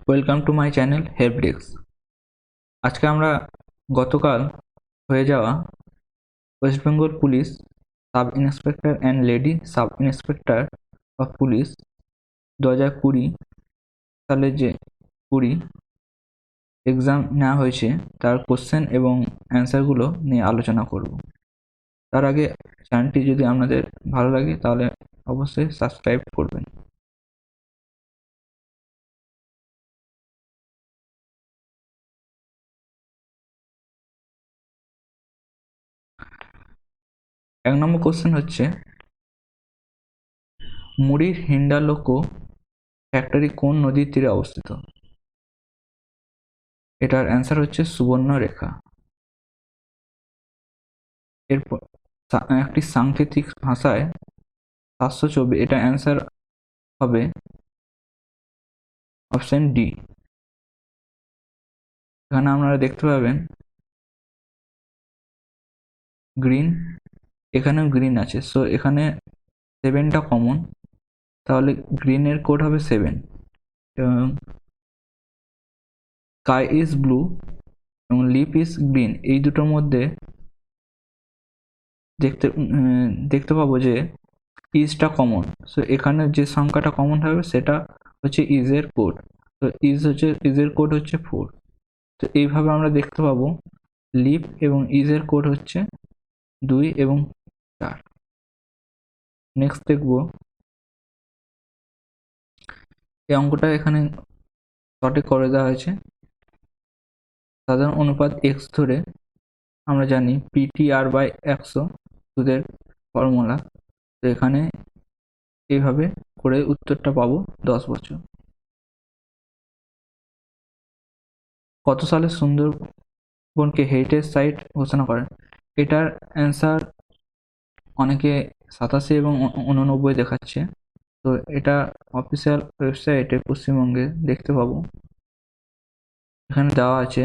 Welcome to my channel help desk. আজকে আমরা গতকাল হয়ে যাওয়া West Bengal police sub inspector and lady sub inspector of police 2020 সালে যে 20 এক্সাম নেওয়া হয়েছে তার কোশ্চেন এবং অ্যান্সারগুলো নিয়ে আলোচনা করব। তার আগে চ্যানেলটি যদি আপনাদের ভালো লাগে তাহলে অবশ্যই সাবস্ক্রাইব করবেন। এক নম্বর কোশ্চেন হচ্ছে, মুড়ির হিন্ডালকো ফ্যাক্টরি কোন নদীর তীরে অবস্থিত? এটার অ্যান্সার হচ্ছে সুবর্ণরেখা। এরপর একটি সাংকেতিক ভাষায় 724, এটা অ্যান্সার হবে অপশন ডি। এখানে আপনারা দেখতে পাবেন গ্রিন, এখানেও গ্রিন আছে, সো এখানে 7টা কমন, তাহলে গ্রিনের কোড হবে 7। এবং স্কাই ইজ ব্লু এবং লিপ ইজ গ্রিন, এই দুটোর মধ্যে দেখতে পাবো যে ইজটা কমন, সো এখানে যে সংখ্যাটা কমন হবে সেটা হচ্ছে ইজের কোড। তো ইজের কোড হচ্ছে 4। তো এইভাবে আমরা দেখতে পাবো লিপ এবং ইজের কোড হচ্ছে 2 এবং 4। নেক্সট দেখব, এই অঙ্কটা এখানে সঠিক করে দেওয়া হয়েছে। সাধারণ অনুপাত এক্স ধরে আমরা জানি পিটিআর বাই 100 সুদের ফর্মুলা। তো এখানে এইভাবে করে উত্তরটা পাবো 10 বছর। কত সালে সুন্দরবনকে হেরিটেজ সাইট ঘোষণা করেন? এটার অ্যান্সার অনেকে 87 এবং 89 দেখাচ্ছে। তো এটা অফিসিয়াল ওয়েবসাইটে পশ্চিমবঙ্গে দেখতে পাবো। এখানে দেওয়া আছে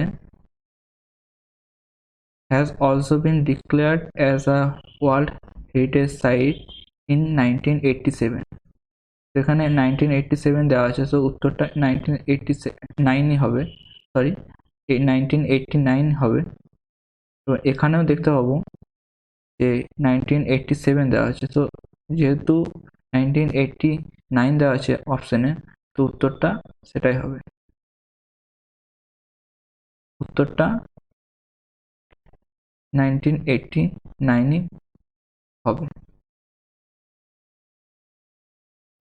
has also been declared as a World Heritage Site in 1987। এখানে 1987 দেওয়া আছে, সো উত্তরটা 1989 হবে, সরি 1989 হবে। তো এখানেও দেখতে পাবো যে 1987 দেওয়া আছে, তো যেহেতু 1989 দেওয়া আছে অপশনে, তো উত্তরটা সেটাই হবে। উত্তরটা 1989 হবে।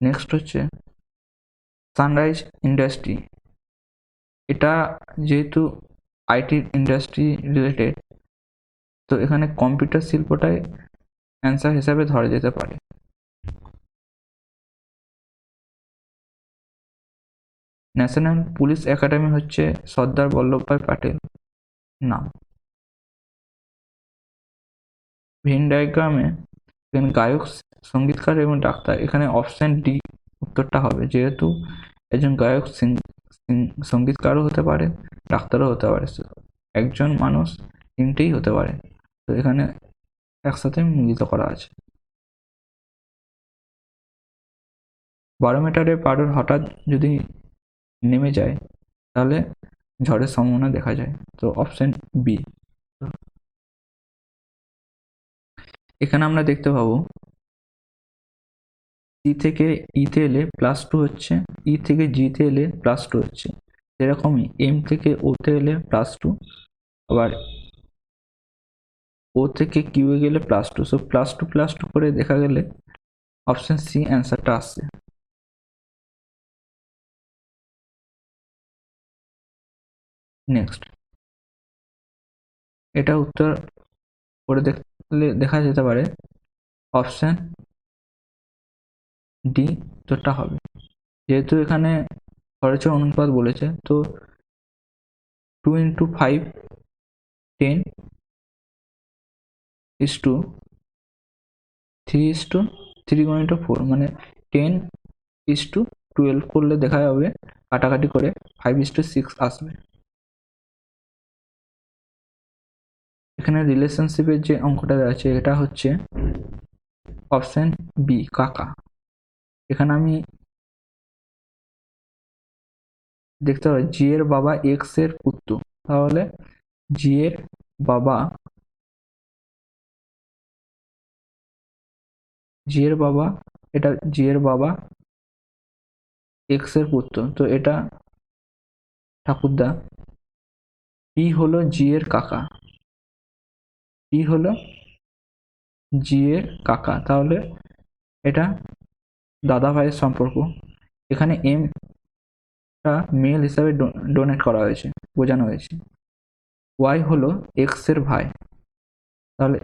নেক্সট হচ্ছে সানরাইজ ইন্ডাস্ট্রি। এটা যেহেতু আইটি ইন্ডাস্ট্রি রিলেটেড, তো এখানে কম্পিউটার শিল্পটাই অ্যান্সার হিসাবে ধরা যেতে পারে। ন্যাশনাল পুলিশ একাডেমি হচ্ছে সর্দার বল্লভভাই প্যাটেল নাম। ভেন ডায়াগ্রামে গায়ক, সঙ্গীতকার এবং ডাক্তার, এখানে অপশন ডি উত্তরটা হবে, যেহেতু একজন গায়ক সঙ্গীতকারও হতে পারে, ডাক্তারও হতে পারে, একজন মানুষ তিনটেই হতে পারে, তো এখানে একসাথে মিলিত করা আছে। বারোমিটারে পারদ হঠাৎ যদি নেমে যায় তাহলে ঝড়ের সম্ভাবনা দেখা যায়, তো অপশন বি। এখানে আমরা দেখতে পাবো সি থেকে ইতে এলে +2 হচ্ছে, ই থেকে জিতে এলে +2 হচ্ছে, সেরকমই এম থেকে ওতে এলে +2, আবার ও থেকে কিউয়ে গেলে +2, সো +2 করে দেখা গেলে অপশন সি অ্যান্সারটা আসছে। নেক্সট, এটা উত্তর করে দেখলে দেখা যেতে পারে অপশন ডি উত্তরটা হবে, যেহেতু এখানে খরচের অনুপাত বলেছে, তো 2 × 5 10 is to 3 × 4, মানে 10 is to 12 করলে দেখা যাবে কাটাকাটি করে 5:6 আসবে। এখানে রিলেশনশিপের যে অঙ্কটা আছে এটা হচ্ছে অপশন বি কাকা। এখানে আমি দেখতে হবে জি এর বাবা এক্স এর পুত্র, তাহলে জি এর বাবা জি এর বাবা এটা জি এর বাবা এক্স এর পুত্র, তো এটা ঠাকুরদা। পি হলো জি এর কাকা, পি হলো জি এর কাকা, তাহলে এটা দাদা ভাইয়ের সম্পর্ক। এখানে এম টা মেল হিসাবে ডোনেট করা হয়েছে, বোঝানো হয়েছে। ওয়াই হলো এক্স এর ভাই, তাহলে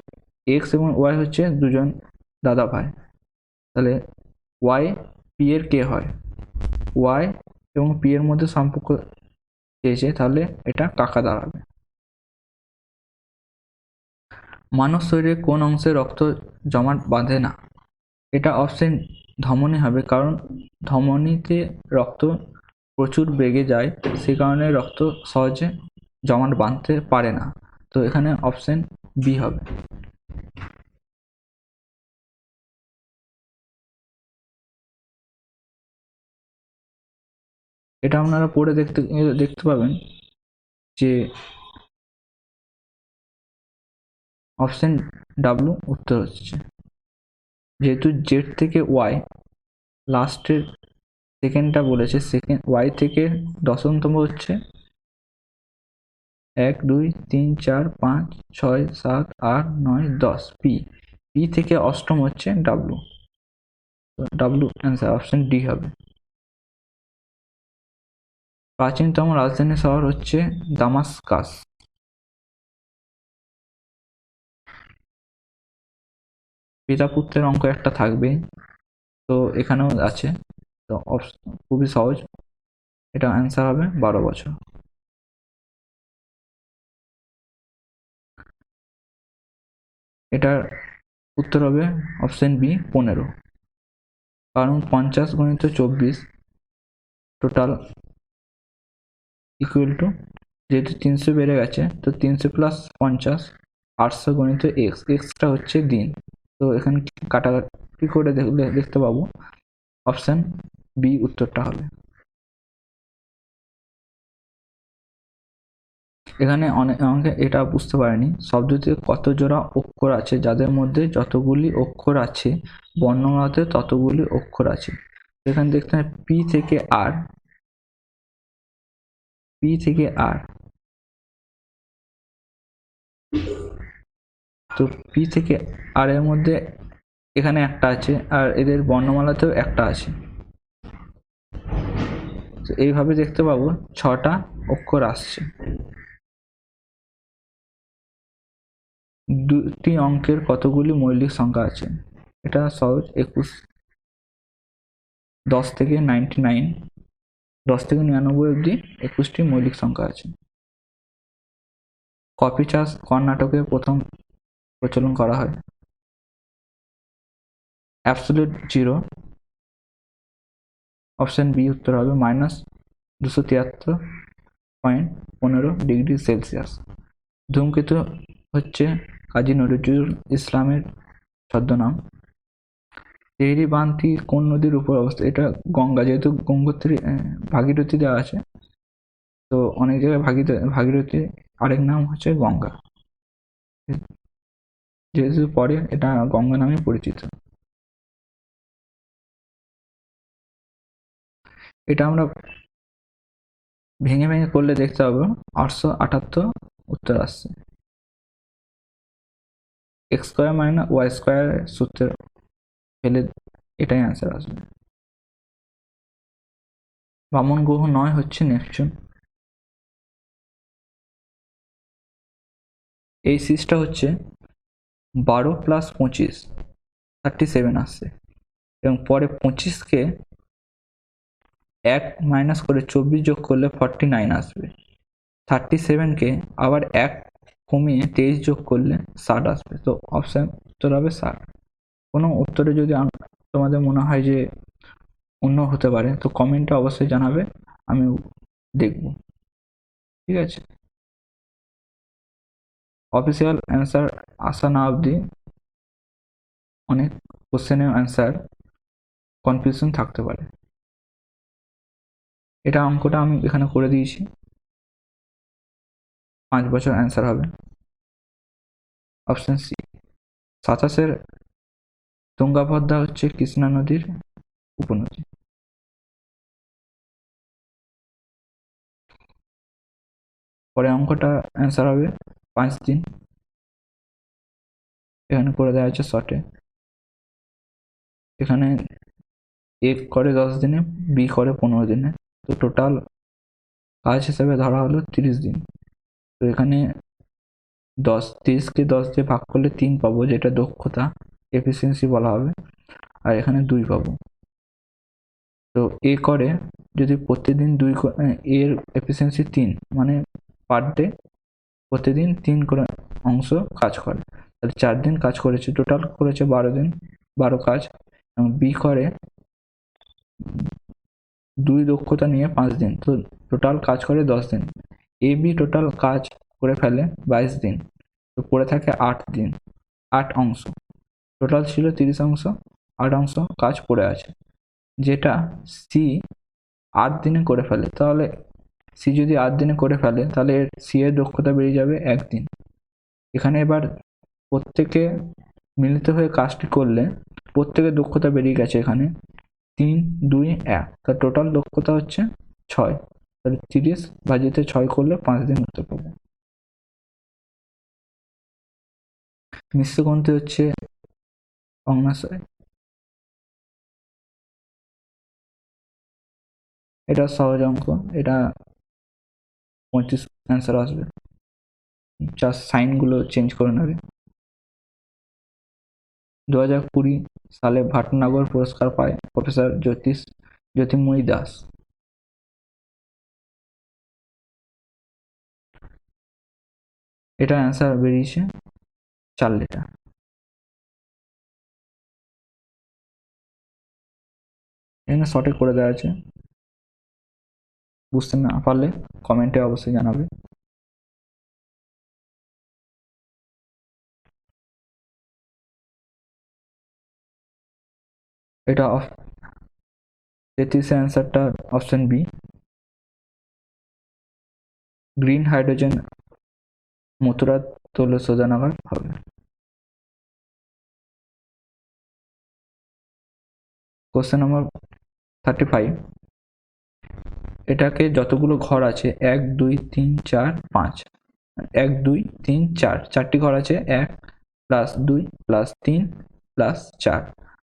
এক্স এবং ওয়াই হচ্ছে দুজন দাদা ভাই, তাহলে ওয়াই পি এর কে হয়, ওয়াই এবং পি এর মধ্যে সম্পর্ক চেয়েছে, তাহলে এটা কাকা দাঁড়াবে। মানব শরীরে কোন অংশে রক্ত জমাট বাঁধে না? এটা অপশন ধমনী হবে, কারণ ধমনীতে রক্ত প্রচুর বেগে যায়, সে কারণে রক্ত সহজে জমাট বাঁধতে পারে না, তো এখানে অপশন বি হবে। এটা আপনারা পড়ে দেখতে দেখতে পাবেন যে অপশন ডাব্লু উত্তর হচ্ছে, যেহেতু জেড থেকে ওয়াই লাস্টের সেকেন্ডটা বলেছে, সেকেন্ড ওয়াই থেকে দশমতম হচ্ছে 1 2 3 4 5 6 7 8 9 10, পি পি থেকে অষ্টম হচ্ছে W, W answer option D হবে। প্রাচীনতম রাজধানী শহর হচ্ছে দামাস্কাস। পিতা পুত্রের অঙ্ক একটা থাকবে, তো এখানেও আছে, তো খুবই সহজ, এটা অ্যান্সার হবে 12 বছর। এটার উত্তর হবে অপশন বি 15, কারণ 50 × 24 টোটাল ইকুয়াল টু, যেহেতু 300 বেড়ে গেছে, তো 300 + 50 800 × এক্সটা হচ্ছে দিন, তো এখানে কাটাকাটি করে দেখলে দেখতে পাবো অপশন বি উত্তরটা হবে। এখানে অনেকে এটা বুঝতে পারেনি, শব্দটিতে কত জোড়া অক্ষর আছে, যাদের মধ্যে যতগুলি অক্ষর আছে বর্ণমালাতে ততগুলি অক্ষর আছে। এখানে দেখতে হবে পি থেকে আর, পি থেকে আর, তো পি থেকে আর এর মধ্যে এখানে একটা আছে, আর এদের বর্ণমালাতেও একটা আছে, তো এইভাবে দেখতে পাবো 6টা অক্ষর আসছে। দুটি অঙ্কের কতগুলি মৌলিক সংখ্যা আছে? এটা সহজ, 21। 10 থেকে 99, 10 থেকে 99 অব্দি 21টি মৌলিক সংখ্যা আছে। কফি চাষ কর্ণাটকে প্রথম প্রচলন করা হয়? অ্যাবসলিউট জিরো, অপশন বি উত্তর হবে, -273.15 ডিগ্রি সেলসিয়াস। ধূমকেতু হচ্ছে কাজী নজরুল ইসলামের ছদ্মনাম। তেহরি বাঁধটি কোন নদীর উপর অবস্থিত? এটা গঙ্গা, যেহেতু গঙ্গোত্রী ভাগীরথী দেওয়া আছে, তো অনেক জায়গায় ভাগীরথী আরেক নাম হচ্ছে গঙ্গা, যেহেতু পরে এটা গঙ্গা নামে পরিচিত। এটা আমরা ভেঙে ভেঙে করলে দেখতে পাবো 878 উত্তর আসছে। x² - y² সূত্রের ফেলে এটাই অ্যান্সার আসবে। বামন গ্রহ 9 হচ্ছে নেপচুন। এই সিরিজটা হচ্ছে 12 + 25 37 আসছে, এবং পরে 25কে 1 মাইনাস করে 24 যোগ করলে 49 আসবে। 37কে আবার 1 কমিয়ে 23 যোগ করলে 60 আসবে, তো অপশন উত্তর হবে 60। কোনো উত্তরে যদি তোমাদের মনে হয় যে অন্য হতে পারে, তো কমেন্টে অবশ্যই জানাবে, আমি দেখব, ঠিক আছে। অফিসিয়াল অ্যান্সার আসা না অবধি অনেক কোশ্চেনের অ্যান্সার কনফিউশন থাকতে পারে। এটা অঙ্কটা আমি এখানে করে দিয়েছি, 5 বছর অ্যান্সার হবে অপশন সি। 27 তুঙ্গাভদ্রা হচ্ছে কৃষ্ণা নদীর উপনদী। পরে অঙ্কটা অ্যান্সার হবে 5 দিন, এখানে করে দেওয়া হচ্ছে শর্টে। এখানে এ করে 10 দিনে, বি করে 15 দিনে, তো টোটাল কাজ হিসেবে ধরা হলো 30 দিন। তো এখানে 30কে 10 দিয়ে ভাগ করলে 3 পাবো, যেটা দক্ষতা এফিসিয়েন্সি বলা হবে, আর এখানে 2 পাবো। তো এ করে যদি প্রতিদিন এর এফিসিয়েন্সি 3, মানে পার ডে প্রতিদিন 3 করে অংশ কাজ করে, তাহলে 4 দিন কাজ করেছে, টোটাল করেছে 12 দিন, 12 কাজ। এবং বি করে 2 দক্ষতা নিয়ে 5 দিন, তো টোটাল কাজ করে 10 দিন। এ বি টোটাল কাজ করে ফেলে 22 দিন, তো পড়ে থাকে 8 দিন, 8 অংশ। টোটাল ছিল 30 অংশ, 8 অংশ কাজ পড়ে আছে, যেটা সি 8 দিনে করে ফেলে। তাহলে সি যদি 8 দিনে করে ফেলে, তাহলে সি এর দক্ষতা বেরিয়ে যাবে 1 দিন। এখানে এবার প্রত্যেকে মিলিত হয়ে কাজটি করলে প্রত্যেকের দক্ষতা বেরিয়ে গেছে এখানে 3, 2, 1, তার টোটাল দক্ষতা হচ্ছে 6। তাহলে 30/6 করলে 5 দিন উত্তর পাবো। মিশ্র কোণটি হচ্ছে অগ্ন্যাশয়। এটা সহজ অঙ্ক, এটা 25 অ্যান্সার আসবে, জাস্ট সাইনগুলো চেঞ্জ করে নেবে। 2020 সালে ভাটনগর পুরস্কার পায় প্রফেসর জ্যোতির্ময়ী দাস। এটা অ্যান্সার বেরিয়েছে 4 লিটার। এখানে শর্টে করে দেওয়া আছে, বুঝতে না পারলে কমেন্টে অবশ্যই জানাবে। এটা 33 অ্যান্সারটা option B, green hydrogen Mathura তৈল শোধনাগার হবে। কোশ্চেন নম্বর 35, এটাকে যতগুলো ঘর আছে 1, 2, 3, 4, 5, 1, 2, 3, 4, 4টি ঘর আছে, 1 + 2 + 3 + 4,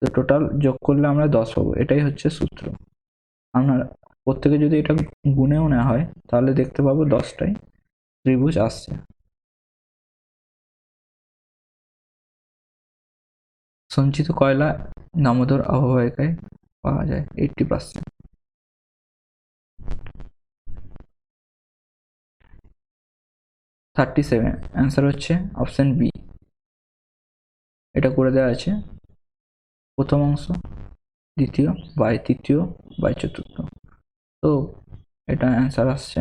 তো টোটাল যোগ করলে আমরা 10 পাবো। এটাই হচ্ছে সূত্র। আমরা প্রত্যেকে যদি এটা গুণেও নেওয়া হয়, তাহলে দেখতে পাবো 10টাই ত্রিভুজ আসছে। সঞ্চিত কয়লা দামোদর অববাহিকায় পাওয়া যায় 80%। 37 অ্যান্সার হচ্ছে অপশন বি, এটা করে দেওয়া আছে প্রথম অংশ, দ্বিতীয় বাই তৃতীয় বাই চতুর্থ, তো এটা অ্যান্সার আসছে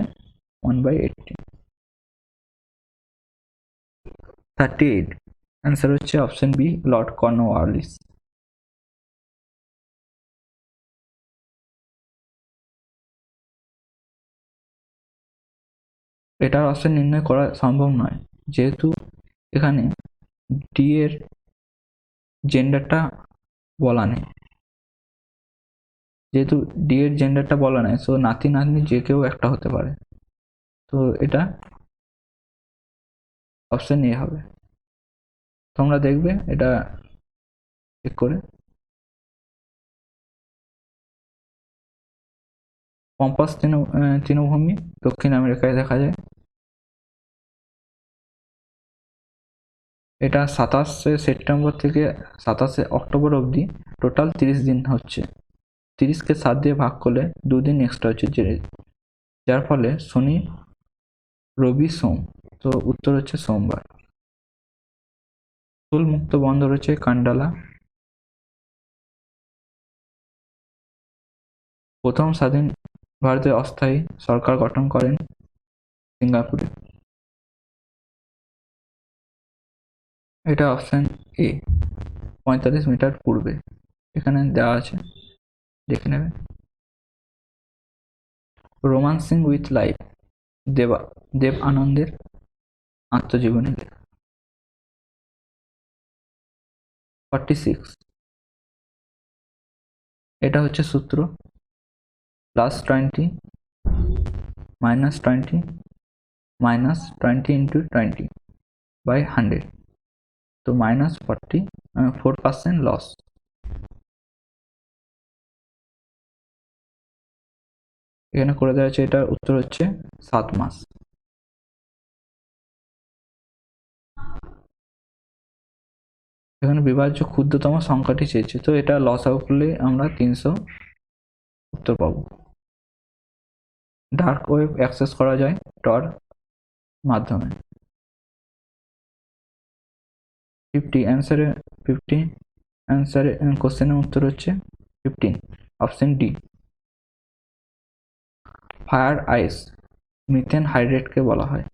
1/80। 38 অ্যান্সার হচ্ছে অপশন বি, লর্ড কর্নওয়ালিস। এটার অপশন নির্ণয় করা সম্ভব নয়, যেহেতু এখানে ডি এর জেন্ডারটা বলা নেই, যেহেতু ডি এর জেন্ডারটা বলা নেই, সো নাতি নাতনি যে কেউ একটা হতে পারে, তো এটা অপশন এ হবে। তোমরা দেখবে এটা চেক করে। পম্পাস তৃণভূমি দক্ষিণ আমেরিকায় দেখা যায়। এটা 27শে সেপ্টেম্বর থেকে 27শে অক্টোবর অবধি টোটাল 30 দিন হচ্ছে। 30কে 7 দিয়ে ভাগ করলে 2 দিন এক্সট্রা হচ্ছে, যার ফলে শনি, রবি, সোম, তো উত্তর হচ্ছে সোমবার। স্থূল মুক্ত বন্দর হচ্ছে কান্ডালা। প্রথম স্বাধীন ভারতের অস্থায়ী সরকার গঠন করেন সিঙ্গাপুরে। এটা অপশন এ, 45 মিটার পূর্বে, এখানে দেওয়া আছে, দেখে নেবে। রোমান্সিং উইথ লাইফ দেব আনন্দের আত্মজীবনী লেখা। 46, এটা হচ্ছে সূত্র +20 -20 -20 into 20 by 100, তো -4% লস। এখানে করে দেওয়া আছে, এটার উত্তর হচ্ছে 7 মাস। এখানে বিভাজ্য ক্ষুদ্রতম সংখ্যাটি চেয়েছে, তো এটা লসাগু করলে আমরা 300 উত্তর পাবো। ডার্ক ওয়েব অ্যাক্সেস করা যায় টর মাধ্যমে। 50 অ্যান্সারে কোশ্চেনের উত্তর হচ্ছে 15, option D. Fire ice methane হাইড্রেটকে বলা হয়।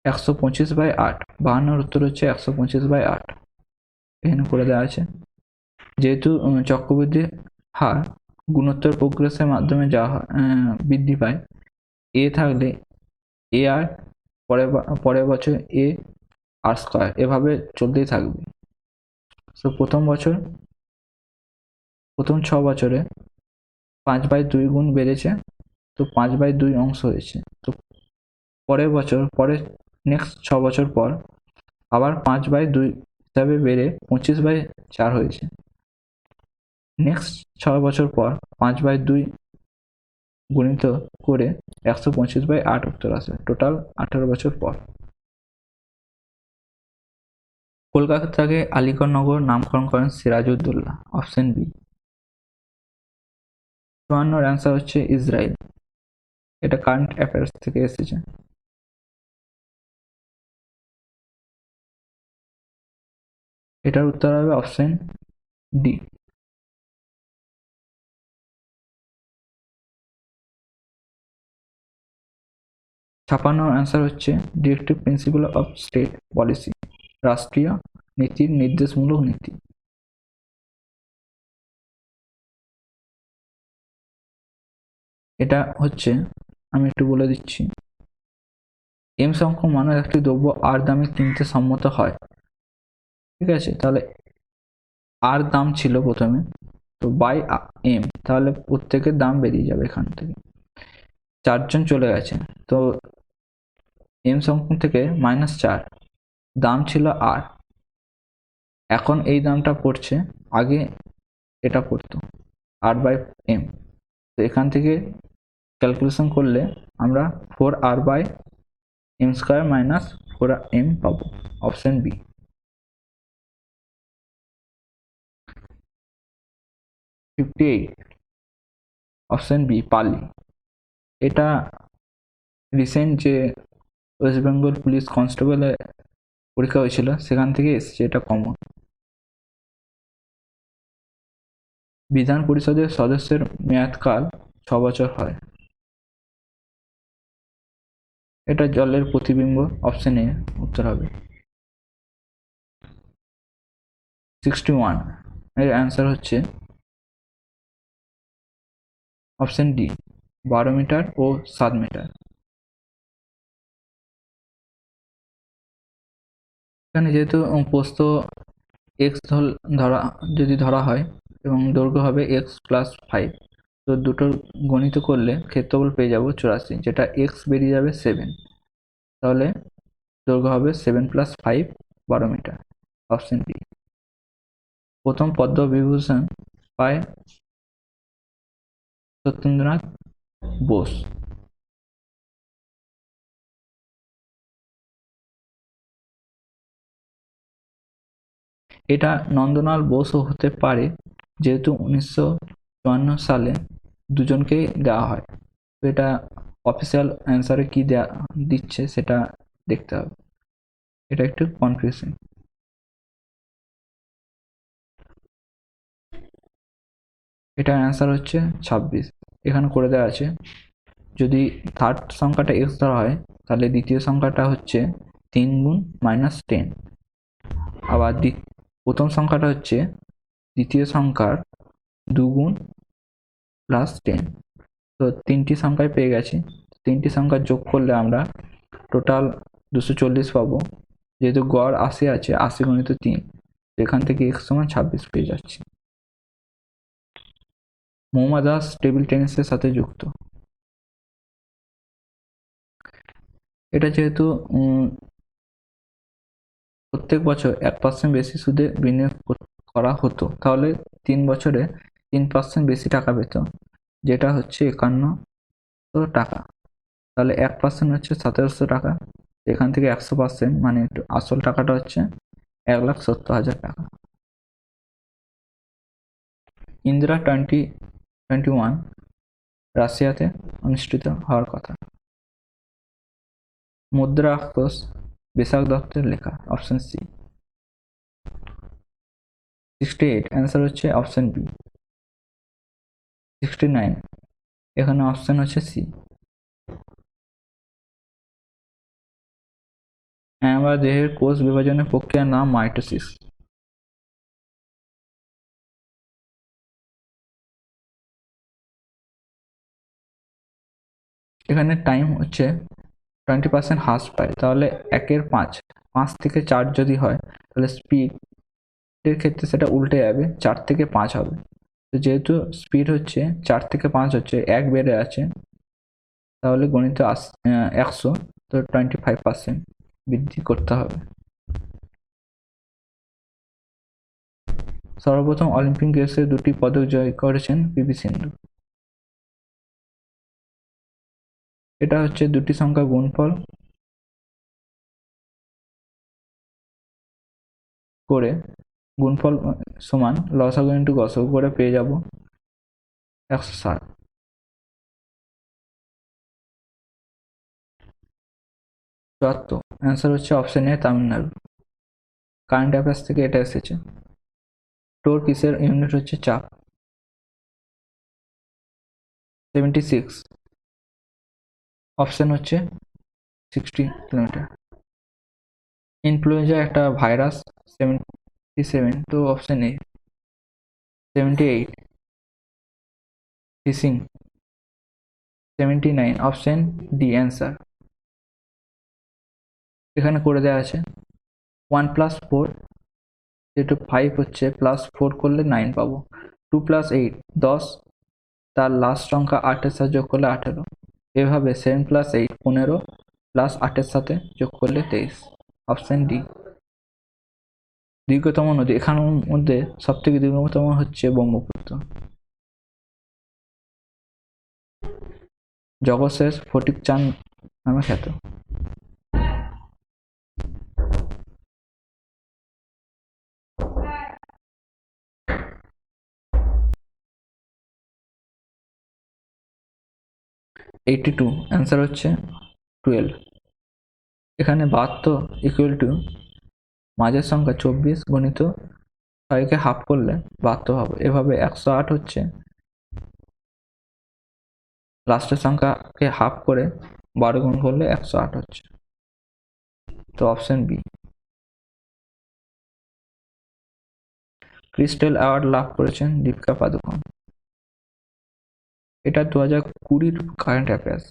একশো 25/8, 52 উত্তর হচ্ছে 125/8। এখানে করে দেওয়া আছে, যেহেতু চক্রবৃদ্ধি হার গুণোত্তর প্রোগ্রেসের মাধ্যমে যা বৃদ্ধি পায়, এ থাকলে এ আর পরের বছর এ আর স্কোয়ার, এভাবে চলতেই থাকবে। তো প্রথম 6 বছরে 5/2 গুণ বেড়েছে, তো 5/2 অংশ হয়েছে। তো নেক্সট 6 বছর পর আবার 5/2 হিসাবে বেড়ে 25/4 হয়েছে। নেক্সট 6 বছর পর 5/2 গুণিত করে 125/8 উত্তর আসে, টোটাল 18 বছর পর। কলকাতাকে আলিগড় নগর নামকরণ করেন সিরাজউদ্দৌলা, অপশন বি। 54 অ্যান্সার হচ্ছে ইসরায়েল, এটা কারেন্ট অ্যাফেয়ার্স থেকে এসেছে। এটার উত্তর হবে অপশন ডি। 56 অ্যান্সার হচ্ছে directive principal of state policy, রাষ্ট্রীয় নীতির নির্দেশমূলক নীতি। এটা হচ্ছে, আমি একটু বলে দিচ্ছি, এম সংখ্যক মানুষ একটি দ্রব্য আর দামে কিনতে সম্মত হয়, ঠিক আছে? তাহলে আর দাম ছিল প্রথমে, তো বাই এম, তাহলে প্রত্যেকের দাম বেরিয়ে যাবে এখান থেকে। 4 জন চলে গেছে, তো এম সংখ্যক থেকে -4, দাম ছিল আর, এখন এই দামটা পড়ছে, আগে এটা পড়তো R/M, তো এখান থেকে ক্যালকুলেশন করলে আমরা 4R/M² - 4M পাবো, অপশন বি। 58, অপশন বি পালি। এটা রিসেন্ট যে ওয়েস্ট বেঙ্গল পুলিশ কনস্টেবলের পরীক্ষা হয়েছিল সেখান থেকে এসেছে, এটা কমন। বিধান পরিষদের সদস্যের মেয়াদকাল 6 বছর হয়, এটা জলের প্রতিবিম্ব, অপশন এ উত্তর হবে। 61 এর অ্যান্সার হচ্ছে অপশন ডি, 12 মিটার ও 7 মিটার। এখানে যেহেতু প্রস্থ এক্স যদি ধরা হয় এবং দৈর্ঘ্য হবে x+5, তো দুটোর গণিত করলে ক্ষেত্রফল পেয়ে যাব 84, যেটা এক্স বেরিয়ে যাবে 7, তাহলে দৈর্ঘ্য হবে 7+5, 12 মিটার, অপশন বি। প্রথম পদ্মবিভূষণ পায় সত্যেন্দ্রনাথ বোস। এটা নন্দলাল বোসও হতে পারে, যেহেতু 1954 সালে দুজনকেই দেওয়া হয়, তো এটা অফিসিয়াল অ্যান্সারে কি দিচ্ছে সেটা দেখতে হবে, এটা একটু কনফিউজিং। এটার অ্যান্সার হচ্ছে 26। এখানে করে দেওয়া আছে, যদি থার্ড সংখ্যাটা এক্স ধরা হয় তাহলে দ্বিতীয় সংখ্যাটা হচ্ছে 3 গুণ -10। আবার প্রথম সংখ্যাটা হচ্ছে দ্বিতীয় সংখ্যার 2 গুণ +10। তো 3টি সংখ্যায় পেয়ে গেছি। 3টি সংখ্যা যোগ করলে আমরা টোটাল 240 পাবো। যেহেতু গড় 80 আছে, 80 গুণিত 3, এখান থেকে x সমান 26 পেয়ে যাচ্ছি। মৌমা দাস টেবিল টেনিসের সাথে যুক্ত। এটা যেহেতু প্রত্যেক বছর 1% বেশি সুদে বিনিয়োগ করা হতো, তাহলে 3 বছরে 3% বেশি টাকা পেত, যেটা হচ্ছে 5100 টাকা। তাহলে 1% হচ্ছে 1700 টাকা। এখান থেকে 100% মানে আসল টাকাটা হচ্ছে 1,70,000 টাকা। ইন্দিরা 2021 রাশিয়াতে অনুষ্ঠিত হওয়ার কথা। মুদ্রা আক্রোশ বিশাখ দত্তের লেখা, অপশন সি। 68 অ্যান্সার হচ্ছে অপশন বি। 69 এখানে অপশন হচ্ছে সি। আমরা দেহের কোষ বিভাজনের প্রক্রিয়ার নাম মাইটোসিস। এখানে টাইম হচ্ছে 20% হ্রাস পায়, তাহলে 1/5 থেকে 4 যদি হয়, তাহলে স্পিডের ক্ষেত্রে সেটা উল্টে যাবে, 4 থেকে 5 হবে। তো যেহেতু স্পিড হচ্ছে 4 থেকে 5 হচ্ছে, 1 বেড়ে আছে, তাহলে গণিত 100, তো 25% বৃদ্ধি করতে হবে। সর্বপ্রথম অলিম্পিক গেমসে 2টি পদক জয় করেছেন পিভি সিন্ধু। এটা হচ্ছে 2টি সংখ্যা গুণফল করে, গুণফল সমান লসাগু ইন্টু গসাগু করে পেয়ে যাব 160। 74 অ্যান্সার হচ্ছে option A, Tamil Nadu. Current affairs থেকে এটা এসেছে। টোর কিসের ইউনিট হচ্ছে চাপ। 76 অপশন হচ্ছে 60 কিলোমিটার। ইনফ্লুয়েঞ্জা একটা ভাইরাস। 77 তো option A. 78 phishing. 79 option D answer. এখানে করে দেওয়া আছে 1 + 4, যেহেতু 5 হচ্ছে, +4 করলে 9 পাবো। 2 + 8 10, তার লাস্ট সংখ্যা 8-এর সাথে যোগ করলে 18। এভাবে 7 + 8 15, +8-এর সাথে যোগ করলে 23। Option D. দীর্ঘতম নদী, এখানের মধ্যে সব থেকে দীর্ঘতম হচ্ছে ব্রহ্মপুত্র। জগৎশেষ ফটিক চাঁদ নামে খ্যাত। এইটি 2 অ্যান্সার হচ্ছে 12। এখানে 72 ইকুয়াল টু মাঝের সংখ্যা 24 গণিত 6কে হাফ করলে 72 হবে। এভাবে 108 হচ্ছে লাস্টের সংখ্যাকে হাফ করে 12 গুণ করলে 108 হচ্ছে। তো অপশন বি। ক্রিস্টাল অ্যাওয়ার্ড লাভ করেছেন দীপিকা পাদুকোন। এটা 2020 কারেন্ট অ্যাফেয়ার্স।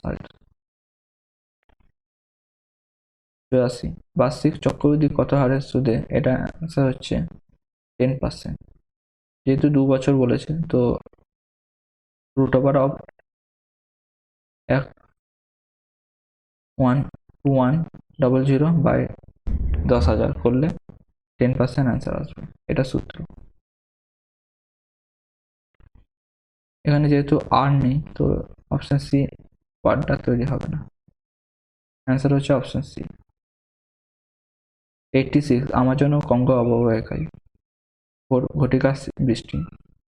84 বার্ষিক চক্রবৃদ্ধি কত হারে সুদে, এটা অ্যান্সার হচ্ছে 10%। যেহেতু 2 বছর বলেছে, তো √1 1100/10,000 করলে 10% অ্যান্সার আসবে, এটা সূত্র। এখানে যেহেতু আর নেই, তো অপশন সি ওয়ার্ডটা তৈরি হবে না। অ্যান্সার হচ্ছে অপশন সি। 86 আমাজন ও কঙ্গো অববাহিকায় ঘটিকা বৃষ্টি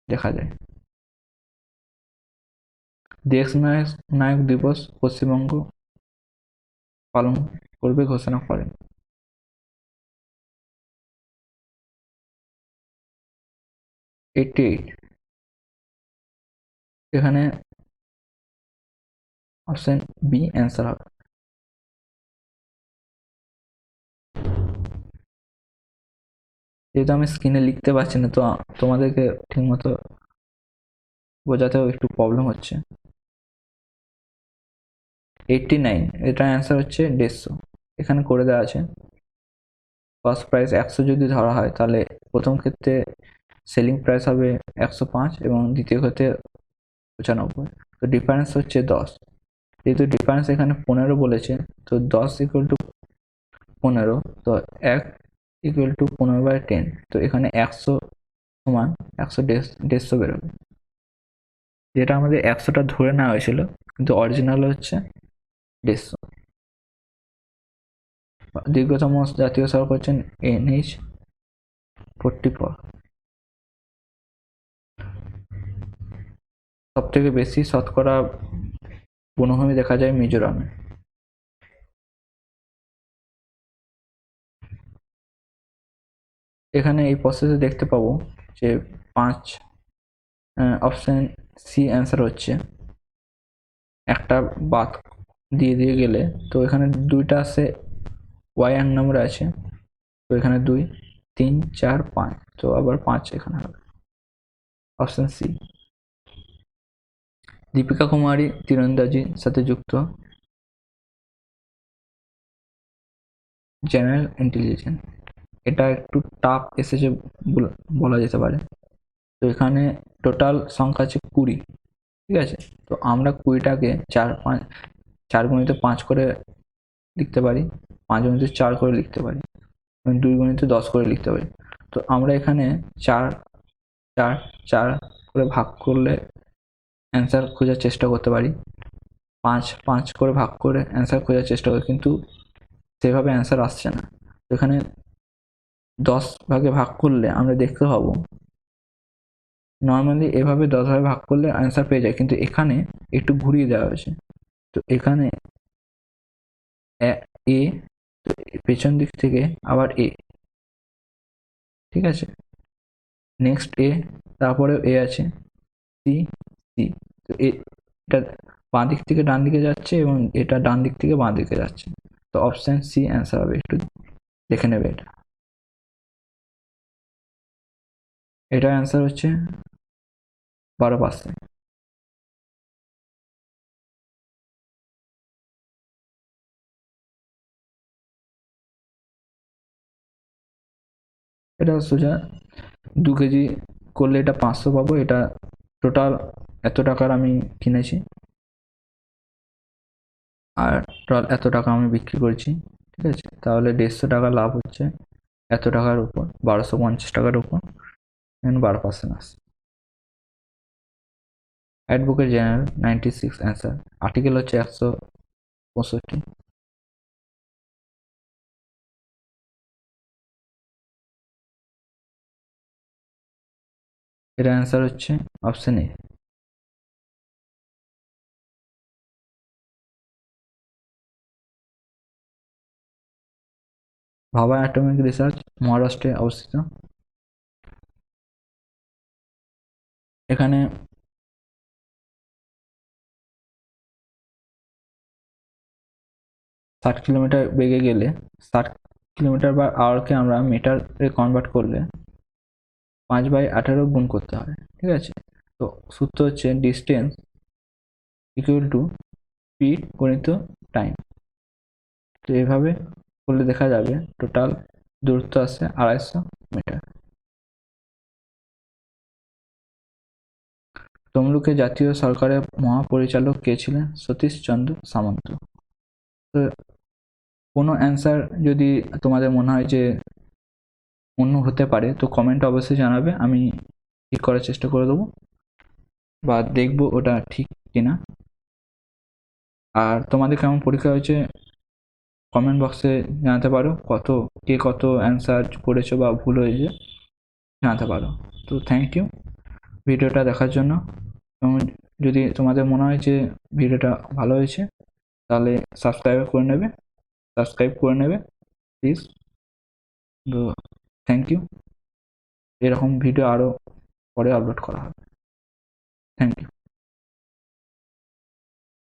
দেখা যায়। দেশ নায়ক দিবস পশ্চিমবঙ্গ পালন করবে ঘোষণা করেন। 88 এখানে অপশন বি অ্যান্সার হবে। যেহেতু আমি স্ক্রিনে লিখতে পারছি না, তো তোমাদেরকে ঠিকমতো বোঝাতেও একটু প্রবলেম হচ্ছে। 89, এটার অ্যান্সার হচ্ছে 150। এখানে করে দেওয়া আছে ফার্স্ট প্রাইস 100 যদি ধরা হয়, তাহলে প্রথম ক্ষেত্রে সেলিং প্রাইস হবে 105 এবং দ্বিতীয় ক্ষেত্রে 95। তো ডিফারেন্স হচ্ছে 10। যেহেতু ডিফারেন্স এখানে 15 বলেছে, তো 10 ইকুয়াল টু 15, তো 1 ইকুয়াল টু 15/10। তো এখানে 100 সমান 100 150 বেরোবে, যেটা আমাদের 100টা ধরে নেওয়া হয়েছিল, কিন্তু অরিজিনাল হচ্ছে 150। দীর্ঘতম জাতীয় সড়ক হচ্ছেন NH44। সব থেকে বেশি শতকরা বনভূমি দেখা যায় মিজোরামে। এখানে এই প্রসেসে দেখতে পাবো যে 5 অপশন সি অ্যান্সার হচ্ছে। একটা বাদ দিয়ে দিয়ে গেলে, তো এখানে দুইটা আছে ওয়াই এর নম্বরে আছে, তো এখানে 2 3 4 5, তো আবার 5 এখানে হবে অপশন সি। দীপিকা কুমারী তীরন্দাজির সাথে যুক্ত জেনারেল ইন্টেলিজেন্স, এটা একটু টাফ এসেছে বলা যেতে পারে। তো এখানে টোটাল সংখ্যা আছে 20, ঠিক আছে। তো আমরা 20টাকে 4 করে লিখতে পারি, 5 করে লিখতে পারি, 2 করে লিখতে পারি। তো আমরা এখানে 4 4 4 করে ভাগ করলে অ্যান্সার খোঁজার চেষ্টা করতে পারি, 5 করে ভাগ করে অ্যান্সার খোঁজার চেষ্টা করি, কিন্তু সেভাবে অ্যান্সার আসছে না। তো এখানে 10 ভাগে ভাগ করলে আমরা দেখতে পাবো নর্মালি এভাবে 10 ভাগে ভাগ করলে অ্যান্সার পেয়ে যায়, কিন্তু এখানে একটু ঘুরিয়ে দেওয়া হয়েছে। তো এখানে এ, পেছন দিক থেকে আবার এ, ঠিক আছে, নেক্সট এ, তারপরেও এ আছে, সি সি। তো এটা বাঁ দিক থেকে ডান দিকে যাচ্ছে এবং এটা ডান দিক থেকে বাঁ দিকে যাচ্ছে। তো অপশন সি অ্যান্সার হবে, একটু দেখে নেবে এটা। এটার অ্যান্সার হচ্ছে 12%। এটা সোজা 2 কেজি করলে এটা 500 পাবো। এটা টোটাল এত টাকার আমি কিনেছি, আর টোটাল এত টাকা আমি বিক্রি করছি, ঠিক আছে। তাহলে 150 টাকা লাভ হচ্ছে এত টাকার উপর, 1250 টাকার উপর, 12% আসছে। Advocate general 96 answer. আর্টিকেল হচ্ছে 165। এর অ্যান্সার হচ্ছে অপশন এ। ভাবা অ্যাটমিক রিসার্চ মহারাষ্ট্রে অবস্থিত। এখানে 60 কিলোমিটার বেগে গেলে 60 কিলোমিটার/আওয়ারকে আমরা মিটারে কনভার্ট করলে 5/18 গুণ করতে হয়, ঠিক আছে। তো সূত্র হচ্ছে ডিস্টেন্স ইকুয়াল টু স্পিড গণিত টাইম। তো এইভাবে করলে দেখা যাবে টোটাল দূরত্ব আসছে 250 মিটার। তমলুকে জাতীয় সরকারের মহাপরিচালক কে ছিলেন? সতীশ চন্দ্র সামন্ত। তো কোনো অ্যান্সার যদি তোমাদের মনে হয় যে অন্য হতে পারে, তো কমেন্টে অবশ্যই জানাবে, আমি ঠিক করার চেষ্টা করে দেবো বা দেখবো ওটা ঠিক কিনা। আর তোমাদের কেমন পরীক্ষা হয়েছে কমেন্ট বক্সে জানাতে পারো, কত অ্যান্সার করেছো বা ভুল হয়েছে জানাতে পারো। তো থ্যাংক ইউ ভিডিওটা দেখার জন্য। এবং যদি তোমাদের মনে হয় যে ভিডিওটা ভালো হয়েছে, তাহলে সাবস্ক্রাইব করে নেবে প্লিজ। তো থ্যাংক ইউ। এরকম ভিডিও আরও পরে আপলোড করা হবে। Thank you.